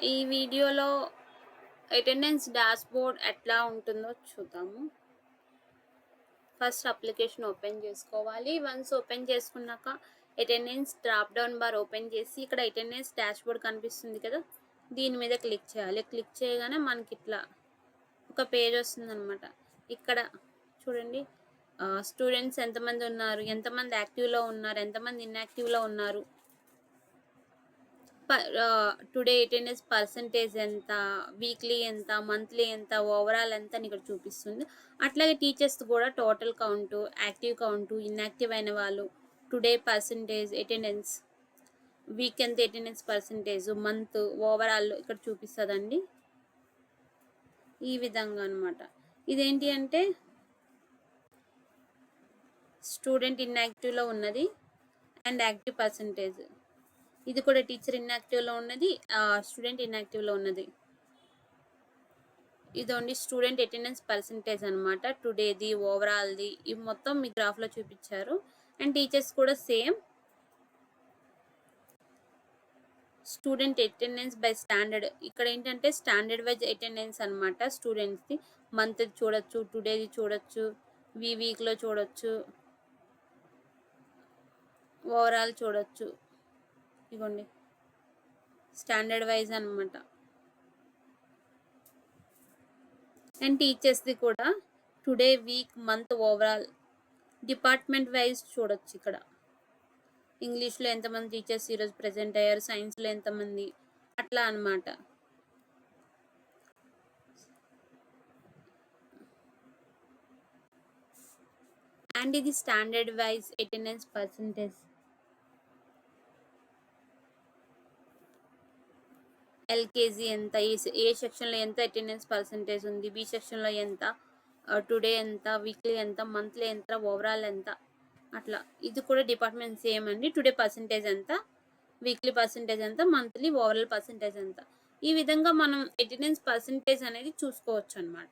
ఈ వీడియోలో attendance dashboard ఎట్లా ఉంటుందో చూద్దాము. ఫస్ట్ అప్లికేషన్ ఓపెన్ చేసుకోవాలి. వన్స్ ఓపెన్ చేసుకున్నాక attendance drop down bar open చేసి ఇక్కడ అటెండెన్స్ డాష్‌బోర్డ్ కనిపిస్తుంది కదా! దీని మీద క్లిక్ చేయాలి. క్లిక్ చేయగానే మనకిట్లా ఒక పేజ్ వస్తుందనమాట. ఇక్కడ చూడండి స్టూడెంట్స్ ఎంతమంది ఉన్నారు, ఎంతమంది యాక్టివ్‌లో ఉన్నారు, ఎంతమంది ఇన్‌యాక్టివ్‌లో ఉన్నారు, టుడే అటెండెన్స్ పర్సెంటేజ్ ఎంత, వీక్లీ ఎంత, మంత్లీ ఎంత, ఓవరాల్ ఎంత అని ఇక్కడ చూపిస్తుంది. అట్లాగే టీచర్స్ కూడా total count, active count, inactive అయిన వాళ్ళు, టుడే పర్సెంటేజ్, అటెండెన్స్, వీక్ ఎంత అటెండెన్స్ పర్సెంటేజ్, మంత్, ఓవరాల్ ఇక్కడ చూపిస్తుందండి. ఈ విధంగా అనమాట. ఇదేంటి అంటే స్టూడెంట్ ఇన్యాక్టివ్లో ఉన్నది అండ్ యాక్టివ్ పర్సెంటేజ్. ఇది కూడా టీచర్ ఇన్యాక్టివ్లో ఉన్నది, స్టూడెంట్ ఇన్యాక్టివ్లో ఉన్నది. ఇది ఓన్లీ స్టూడెంట్ అటెండెన్స్ పర్సెంటేజ్ అనమాట. టుడేది, ఓవరాల్ది ఇవి మొత్తం మీ గ్రాఫ్లో చూపించారు. అండ్ టీచర్స్ కూడా same. Student attendance by standard, ఇక్కడ ఏంటంటే స్టాండర్డ్ వైజ్ అటెండెన్స్ అనమాట. స్టూడెంట్స్ది మంత్ చూడొచ్చు, టుడేది చూడొచ్చు, వీక్లో చూడొచ్చు, ఓవరాల్ చూడొచ్చు. ఇగోండి స్టాండర్డ్ వైజ్ అనమాట. అండ్ టీచర్స్ది కూడా today, week, month, overall department wise చూడొచ్చు. ఇక్కడ ఇంగ్లీష్లో ఎంతమంది టీచర్స్ ఈరోజు ప్రెజెంట్ అయ్యారు, సైన్స్లో ఎంతమంది, అట్లా అనమాట. అండ్ ఇది standard wise attendance percentage. LKG ఎంత, ఏ సెక్షన్లో ఎంత అటెండెన్స్ పర్సెంటేజ్ ఉంది, బి సెక్షన్లో ఎంత, టుడే ఎంత, వీక్లీ ఎంత, మంత్లీ ఎంత, ఓవరాల్ ఎంత, అట్లా. ఇది కూడా డిపార్ట్మెంట్ సేమ్ అండి. టుడే పర్సెంటేజ్ ఎంత, వీక్లీ పర్సెంటేజ్ ఎంత, మంత్లీ ఓవరాల్ పర్సెంటేజ్ ఎంత. ఈ విధంగా మనం అటెండెన్స్ పర్సెంటేజ్ అనేది చూసుకోవచ్చు అనమాట.